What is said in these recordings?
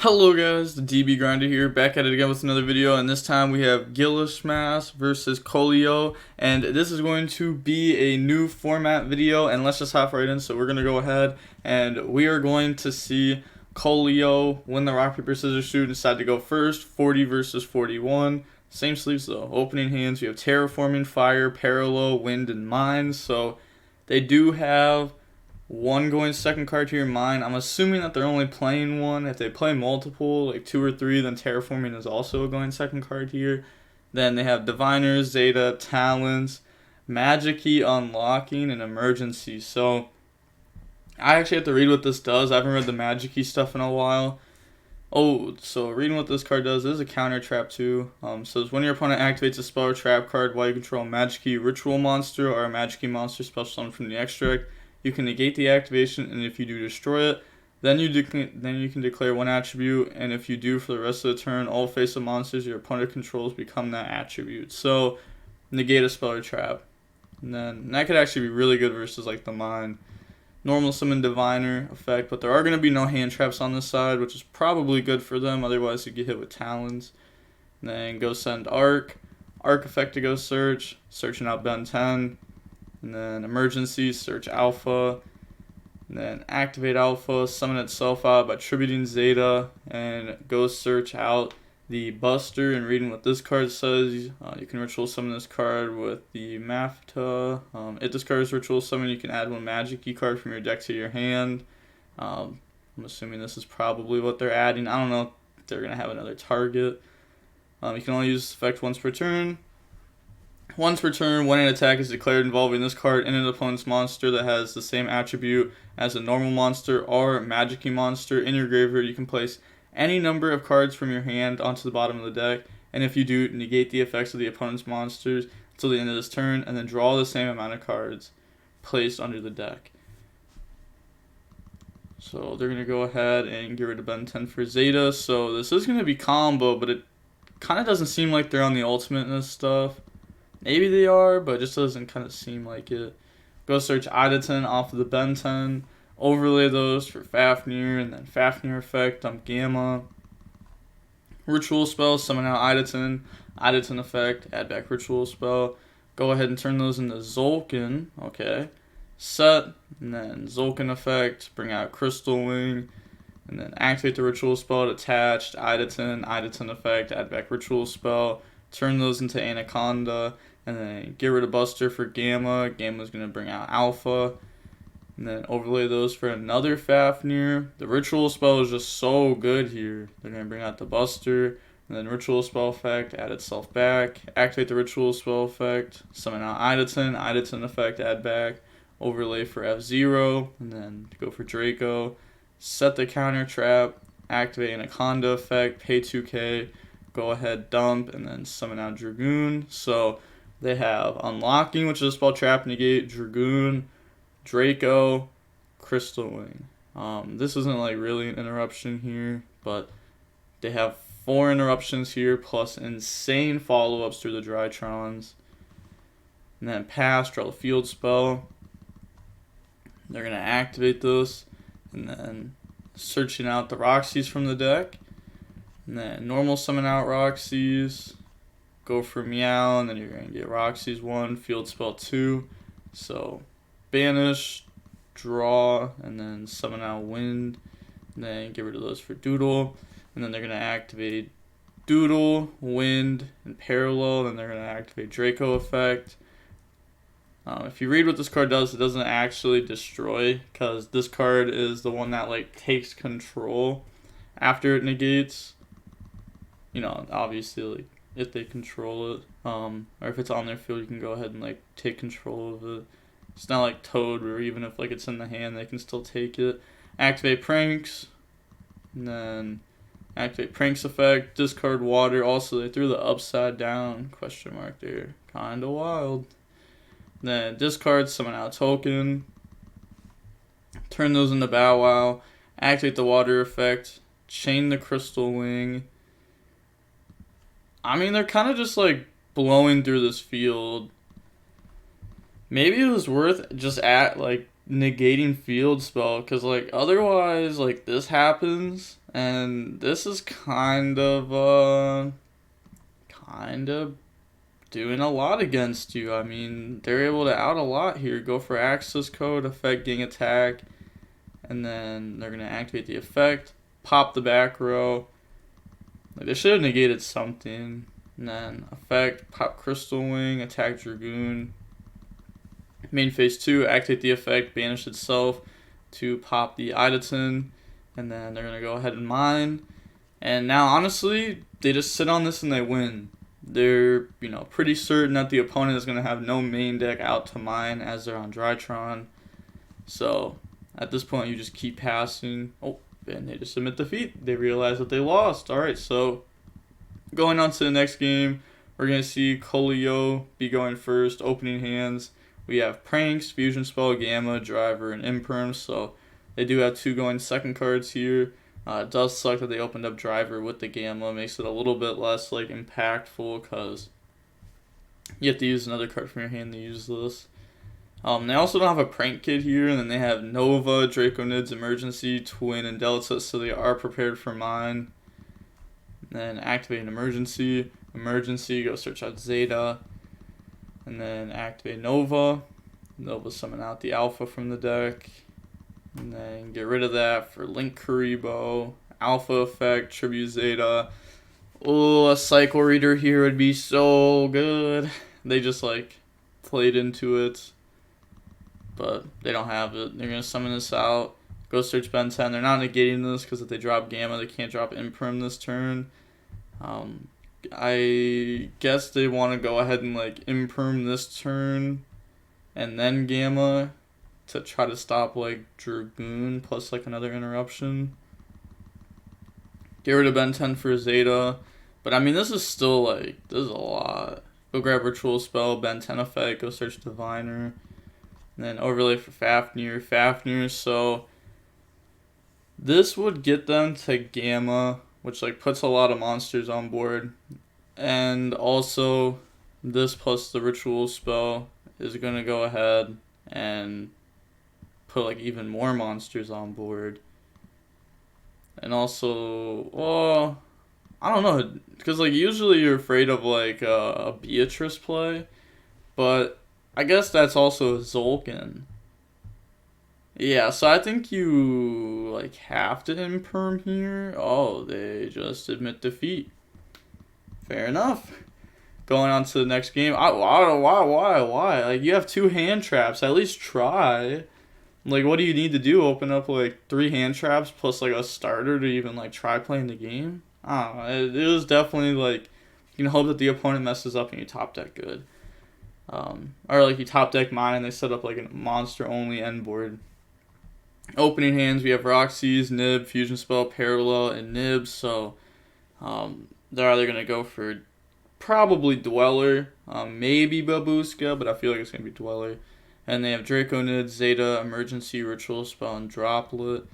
Hello guys, the DB Grinder here, back at it again with another video, and this time we have Gillismas versus Soloryo, and this is going to be a new format video, and let's just hop right in. So we're going to go ahead, and we are going to see Soloryo win the rock, paper, scissors, shoot, decide to go first, 40 versus 41. Same sleeves though. Opening hands, we have terraforming, fire, parallel, wind, and mines, so they do have one going second card to your mine. I'm assuming that they're only playing one. If they play multiple, like 2 or 3, then terraforming is also a going second card here. Then they have diviners, zeta, talents, Magikey unlocking, and emergency. So I actually have to read what this does. I haven't read the Magikey stuff in a while. Oh, so reading what this card does, this is a counter trap too. So when your opponent activates a spell or trap card while you control a Magikey ritual monster or a Magikey monster special summon from the extract, you can negate the activation, and if you do, destroy it. Then you can declare one attribute, and if you do, for the rest of the turn, all face-up monsters your opponent controls become that attribute. So negate a spell or trap, and then that could actually be really good versus like the mine. Normal summon diviner effect, but there are going to be no hand traps on this side, which is probably good for them. Otherwise, you get hit with talons. And then go send arc effect to go searching out Ben 10. And then emergency, search alpha, and then activate alpha, summon itself out by attributing zeta, and go search out the buster. And reading what this card says, you can ritual summon this card with the Mafta. It discards ritual summon, you can add one Magikey card from your deck to your hand. I'm assuming this is probably what they're adding. I don't know if they're going to have another target. You can only use this effect once per turn. Once per turn, when an attack is declared involving this card and an opponent's monster that has the same attribute as a normal monster or Magikey monster in your graveyard, you can place any number of cards from your hand onto the bottom of the deck, and if you do, negate the effects of the opponent's monsters until the end of this turn, and then draw the same amount of cards placed under the deck. So they're going to go ahead and get rid of Ben 10 for Zeta, so this is going to be combo, but it kind of doesn't seem like they're on the ultimate in this stuff. Maybe they are, but it just doesn't kind of seem like it. Go search Idaten off of the Ben 10. Overlay those for Fafnir, and then Fafnir effect, dump Gamma. Ritual spell, summon out Idaten. Idaten effect, add back ritual spell. Go ahead and turn those into Zolkin. Okay. Set, and then Zolkin effect, bring out Crystal Wing. And then activate the ritual spell attached, Idaten effect, add back ritual spell. Turn those into Anaconda, and then get rid of Buster for Gamma. Gamma's going to bring out Alpha, and then overlay those for another Fafnir. The ritual spell is just so good here. They're going to bring out the Buster, and then ritual spell effect, add itself back. Activate the ritual spell effect, summon out Idaten effect, add back. Overlay for F0, and then go for Draco. Set the counter trap, activate Anaconda effect, pay 2k. Go ahead, dump, and then summon out Dragoon. So they have Unlocking, which is a spell trap, negate, Dragoon, Draco, Crystal Wing. This isn't like really an interruption here, but they have 4 interruptions here, plus insane follow-ups through the Drytrons. And then pass, draw the field spell. They're going to activate this, and then searching out the Roxys from the deck. And then normal summon out Roxys, go for Meow, and then you're going to get Roxys 1, field spell 2. So banish, draw, and then summon out Wind, and then get rid of those for Doodle. And then they're going to activate Doodle, Wind, and Parallel, then they're going to activate Draco effect. If you read what this card does, it doesn't actually destroy, because this card is the one that like takes control after it negates. You know, obviously, like, if they control it, or if it's on their field, you can go ahead and, like, take control of it. It's not like Toad, where even if, like, it's in the hand, they can still take it. Activate Pranks, and then activate Pranks effect, discard Water. Also, they threw the upside down question mark there. Kinda wild. Then discard, summon out Token. Turn those into Bow Wow. Activate the Water effect. Chain the Crystal Wing. I mean, they're kind of just, like, blowing through this field. Maybe it was worth just negating field spell, because, like, otherwise, like, this happens, And this is kind of doing a lot against you. I mean, they're able to out a lot here. Go for access code, effect, gang attack, and then they're going to activate the effect, pop the back row. Like, they should have negated something. And then effect, pop Crystal Wing, attack Dragoon. Main phase 2, activate the effect, banish itself to pop the Idaten. And then they're going to go ahead and mine. And now, honestly, they just sit on this and they win. They're, pretty certain that the opponent is going to have no main deck out to mine as they're on Drytron. So, at this point, you just keep passing. Oh, and they just admit defeat. They realize that they lost. Alright, so going on to the next game, we're going to see Soloryo be going first, opening hands. We have Pranks, Fusion Spell, Gamma, Driver, and Imperm. So, they do have 2 going second cards here. It does suck that they opened up Driver with the Gamma. Makes it a little bit less impactful because you have to use another card from your hand to use this. They also don't have a Prank Kid here, and then they have Nova, Draconids, Emergency, Twin, and Delta, so they are prepared for mine. And then activate an Emergency. Emergency, go search out Zeta. And then activate Nova. Nova summon out the Alpha from the deck. And then get rid of that for Link Kuriboh, Alpha Effect, Tribute Zeta. Oh, a Cycle Reader here would be so good. They just played into it. But they don't have it. They're going to summon this out. Go search Ben 10. They're not negating this because if they drop Gamma, they can't drop Imperm this turn. I guess they want to go ahead and Imperm this turn and then Gamma to try to stop Dragoon plus another interruption. Get rid of Ben 10 for Zeta. But I mean, this is still this is a lot. Go grab Ritual Spell, Ben 10 effect, go search Diviner. And then overlay for Fafnir. So this would get them to Gamma, which puts a lot of monsters on board. And also this plus the Ritual Spell is going to go ahead and put even more monsters on board. And also, well, I don't know, because usually you're afraid of a Beatrice play, but I guess that's also a Zolkin. Yeah, so I think you have to Imperm here. Oh, they just admit defeat. Fair enough. Going on to the next game. Why? You have 2 hand traps. At least try. What do you need to do? Open up 3 hand traps plus a starter to even try playing the game? I don't know. It was definitely you can hope that the opponent messes up and you top deck good. Or you top deck mine and they set up a monster only end board. Opening hands, we have Roxy's, Nib, Fusion Spell, Parallel, and Nib. So they're either going to go for probably Dweller, maybe Babuska, but I feel like it's going to be Dweller. And they have Draconid, Zeta, Emergency, Ritual Spell, and Droplet.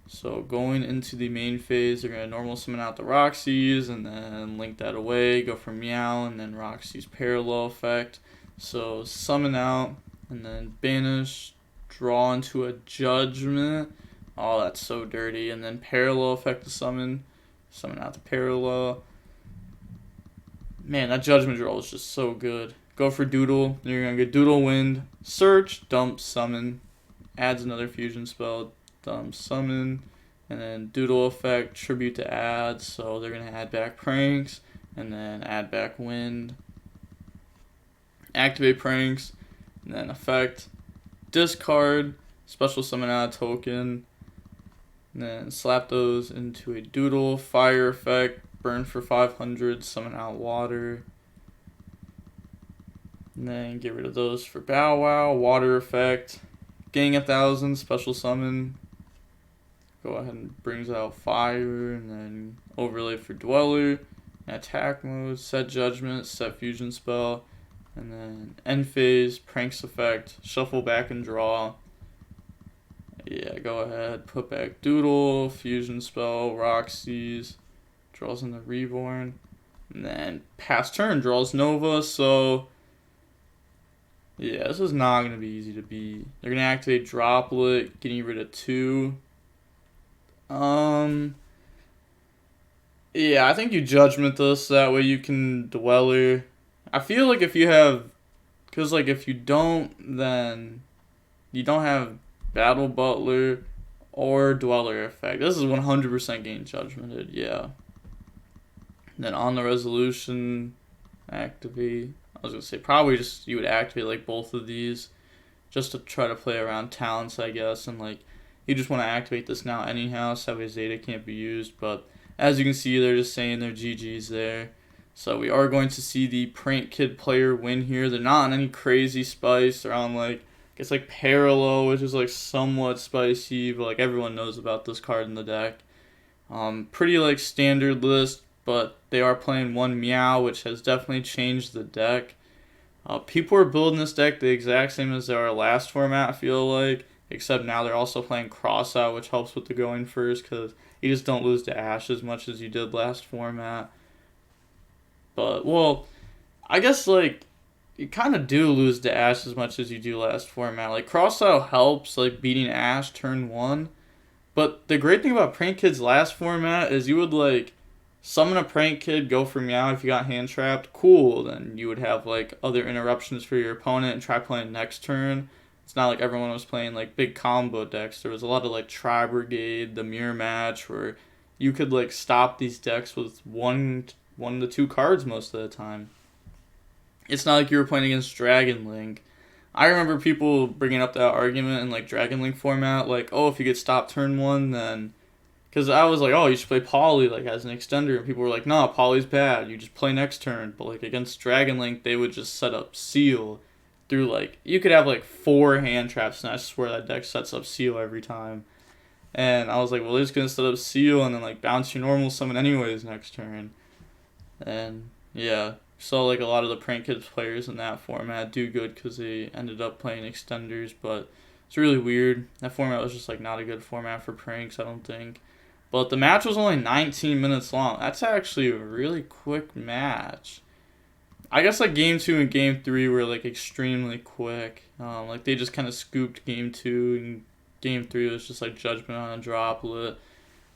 So going into the main phase, they're going to normal summon out the Roxy's and then link that away, go for Meow, and then Roxy's Parallel effect. So summon out and then banish, draw into a Judgment. Oh, that's so dirty. And then Parallel effect to summon out the Parallel. Man, that Judgment draw is just so good. Go for Doodle. You're going to get Doodle Wind, Search, Dump, Summon. Adds another Fusion Spell, Dump, Summon. And then Doodle effect, Tribute to add. So they're going to add back Pranks. And then add back Wind. Activate Pranks. And then effect. Discard. Special summon out a token. And then slap those into a Doodle. Fire effect. Burn for 500. Summon out Water. And then get rid of those for Bow Wow. Water effect. Gang 1,000. Special summon. Go ahead and brings out Fire. And then overlay for Dweller. Attack mode. Set Judgment. Set Fusion Spell. And then end phase. Pranks effect. Shuffle back and draw. Yeah, go ahead. Put back Doodle. Fusion Spell. Roxy's. Draws in the Reborn. And then pass turn. Draws Nova. So yeah, this is not going to be easy to beat. They're going to activate Droplet, getting rid of 2. Yeah, I think you judgment this, that way you can Dweller. I feel like if you have, because like if you don't, then you don't have Battle Butler or Dweller effect. This is 100% getting judgmented, yeah. Then on the resolution, activate. I was gonna say probably just you would activate like both of these just to try to play around talents, I guess, and like you just want to activate this now anyhow, so that way Zeta can't be used. But as you can see, they're just saying their GG's there. So we are going to see the Prank Kid player win here. They're not on any crazy spice. They're on like, I guess like Parallel, which is like somewhat spicy, but like everyone knows about this card in the deck. Pretty like standard list, but they are playing one Meow, which has definitely changed the deck. People are building this deck the exact same as they are last format, I feel like, except now they're also playing Cross Out, which helps with the going first, because you just don't lose to Ash as much as you did last format. But, well, I guess, like, you kind of do lose to Ash as much as you do last format. Like, Cross Out helps, like, beating Ash turn 1. But the great thing about Prank Kid's last format is you would, like, summon a Prank Kid, go for Meow if you got hand trapped. Cool, then you would have, like, other interruptions for your opponent and try playing next turn. It's not like everyone was playing, like, big combo decks. There was a lot of, like, Tri Brigade, the Mirror Match, where you could, like, stop these decks with one to two cards most of the time. It's not like you were playing against Dragon Link. I remember people bringing up that argument in, like, Dragon Link format, like, oh, if you get stopped turn 1, then... Because I was like, oh, you should play Poly, like, as an extender. And people were like, no, Poly's bad. You just play next turn. But, like, against Dragon Link, they would just set up Seal through, like... You could have, like, 4 hand traps, and I swear that deck sets up Seal every time. And I was like, well, they're just going to set up Seal and then, like, bounce your normal summon anyways next turn. And, yeah. So, like, a lot of the Prank Kids players in that format do good because they ended up playing extenders. But it's really weird. That format was just, like, not a good format for pranks, I don't think. But the match was only 19 minutes long. That's actually a really quick match. I guess like Game 2 and Game 3 were like extremely quick. Like they just kind of scooped Game 2 and Game 3 was just like Judgment on a Droplet.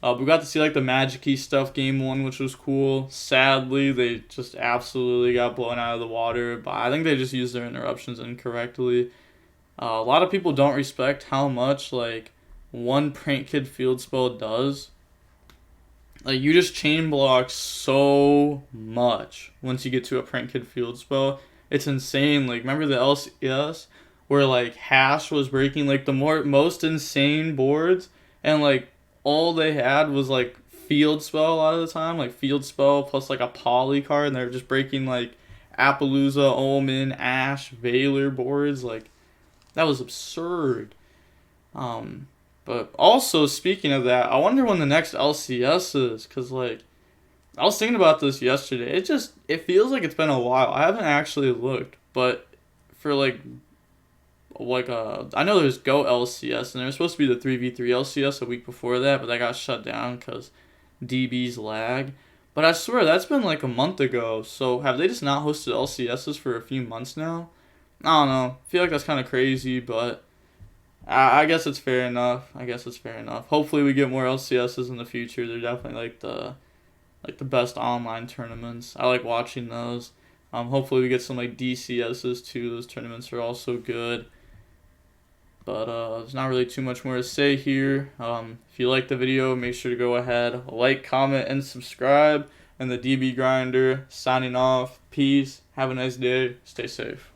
We got to see like the Magikey stuff Game 1, which was cool. Sadly, they just absolutely got blown out of the water. But I think they just used their interruptions incorrectly. A lot of people don't respect how much like one Prank Kid field spell does. Like, you just chain block so much once you get to a Prank Kid field spell. It's insane. Like, remember the LCS where, like, Hash was breaking, like, the most insane boards? And, like, all they had was, like, field spell a lot of the time. Like, field spell plus, like, a Poly card. And they were just breaking, like, Appaloosa, Omen, Ash, Valor boards. Like, that was absurd. But also, speaking of that, I wonder when the next LCS is, because, like, I was thinking about this yesterday. It feels like it's been a while. I haven't actually looked, but for, I know there's Go LCS, and there was supposed to be the 3v3 LCS a week before that, but that got shut down because DB's lag. But I swear, that's been, like, a month ago, so have they just not hosted LCSs for a few months now? I don't know. I feel like that's kind of crazy, but... I guess it's fair enough. Hopefully we get more LCSs in the future. They're definitely like the best online tournaments. I like watching those. Hopefully we get some like DCSs too. Those tournaments are also good. But there's not really too much more to say here. If you like the video, make sure to go ahead, like, comment, and subscribe. And the DB Grinder signing off. Peace. Have a nice day. Stay safe.